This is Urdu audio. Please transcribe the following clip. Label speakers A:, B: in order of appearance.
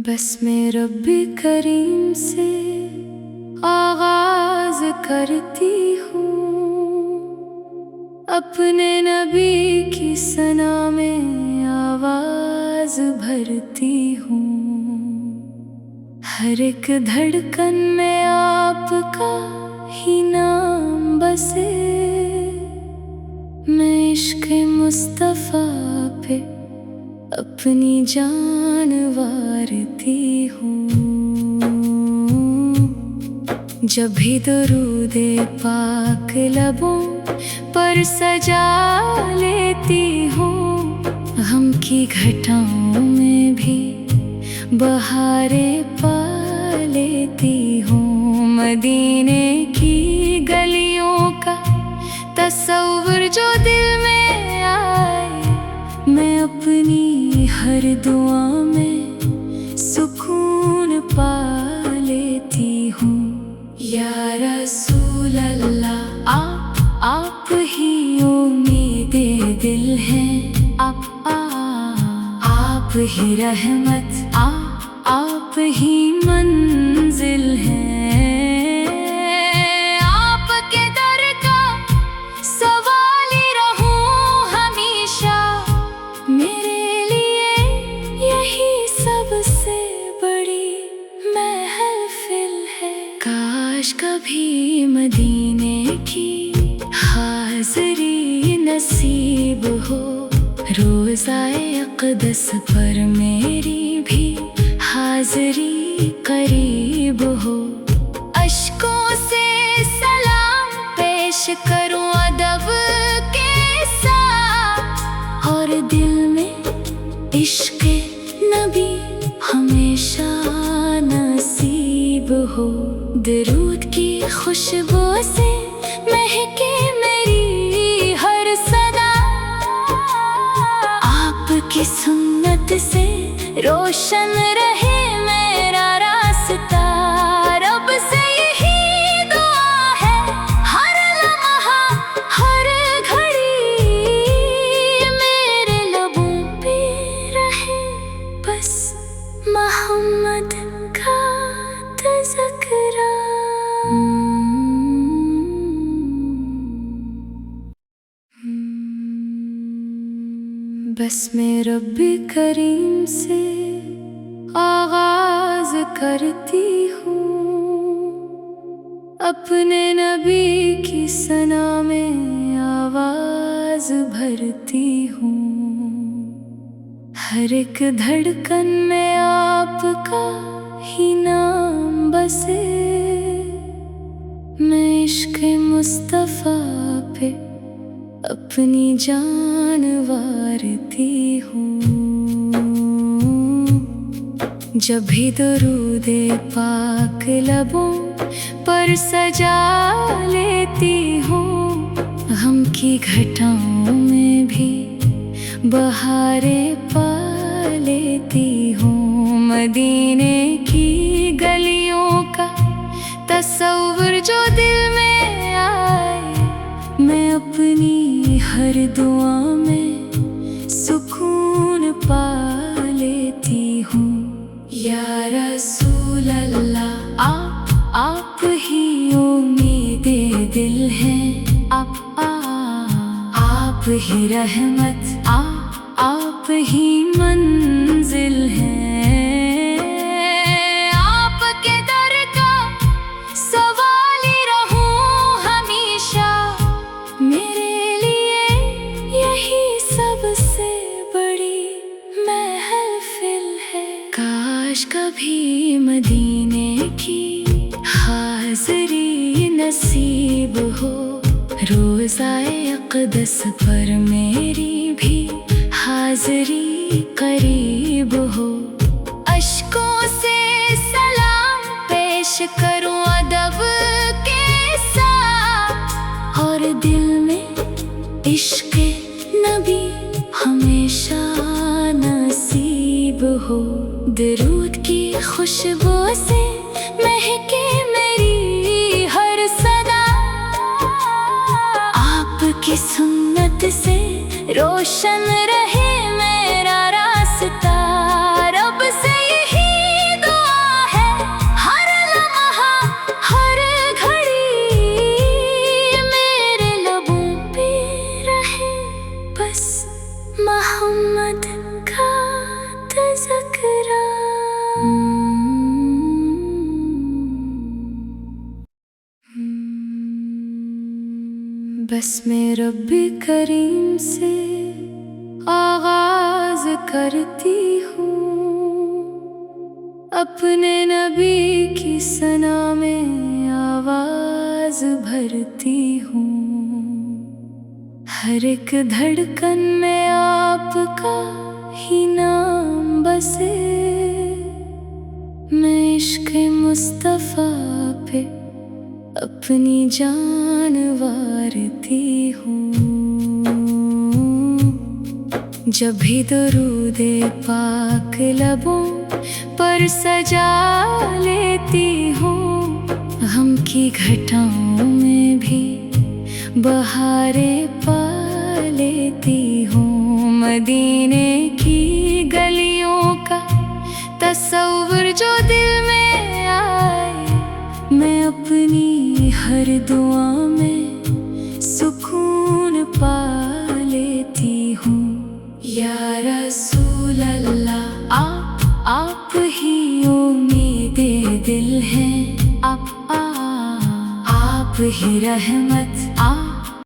A: بسم رب کریم سے آغاز کرتی ہوں، اپنے نبی کی ثنا میں آواز بھرتی ہوں۔ ہر ایک دھڑکن میں آپ کا ہی نام بسے، میں عشق مصطفیٰ پہ اپنی جان وارتی ہوں۔ جب بھی درود پاک لبوں پر سجا لیتی ہوں، غم کی گھٹاؤں میں بھی بہاریں پا لیتی ہوں۔ مدینے کی گلیوں کا تصور جو دل میں آئے، میں اپنی ہر دعا میں سکون پا لیتی ہوں۔ یا رسول اللہ، آپ ہی امید دل ہیں، آپ ہی رحمت، آپ ہی منزل ہیں۔ آپ کے در کا سوالی رہوں ہمیشہ، میرے لیے یہی سب سے بڑی محفل ہے۔ کاش کبھی مدینے کی حاضری نصیب ہو، روضہ اقدس پر میری بھی حاضری قریب ہو۔ اشکوں سے سلام پیش کروں ادب کے ساتھ، اور دل میں عشق نبی ہمیشہ نصیب ہو۔ درود کی خوشبو سے مہکے میری ہر صدا، آپ کی سنت سے روشن رہے میرا راستہ۔ رب سے یہی دعا ہے ہر لمحہ ہر گھڑی، میرے لبوں پہ رہے بس محمد کا تذکرہ۔ بسم رب کریم سے آغاز کرتی ہوں، اپنے نبی کی ثنا میں آواز بھرتی ہوں۔ ہر ایک دھڑکن میں آپ کا ہی نام بسے، میں عشق مصطفیٰ پہ اپنی جان وارتی ہوں۔ جب بھی درود پاک لبوں پر سجا لیتی ہوں، غم کی گھٹاؤں میں بھی بہاریں پا لیتی ہوں۔ مدینے کی گلیوں کا تصور جو دل میں آئے، میں اپنی ہر دعا میں سکون پا لیتی ہوں۔ یا رسول اللہ، آپ ہی امید دل ہیں، آپ ہی رحمت، آپ ہی منزل ہیں۔ آپ کے در کا سوالی رہوں ہمیشہ، میرے لیے یہی سب سے بڑی محفل ہے۔ کاش کبھی مدینے کی حاضری نصیب ہو، روضہ اقدس پر میری بھی حاضری قریب ہو۔ اشکوں سے سلام پیش کروں ادب کے ساتھ، اور دل میں عشق نبی ہمیشہ نصیب ہو۔ درود کی خوشبو سے مہکے میری ہر صدا، آپ کی سنت سے روشن رہے میرا راستہ۔ رب سے یہی بعد کا تذکرہ. بس میں رب کریم سے آغاز کرتی ہوں، اپنے نبی کی ثنا میں آواز بھرتی ہوں. ہر ایک دھڑکن میں آپ کا ہی نام بسے، میں عشق مصطفیٰ پہ اپنی جان وارتی ہوں. جب بھی درود پاک لبوں پر سجا لیتی ہوں، غم کی گھٹاؤں میں بھی بہاریں پا لیتی ہوں. مدینے کی گلیوں کا تصور جو دل میں آئے، میں اپنی ہر دعا میں سکون پا لیتی ہوں. یا رسول اللہ آپ ہی امید دل ہیں، آپ ہی رحمت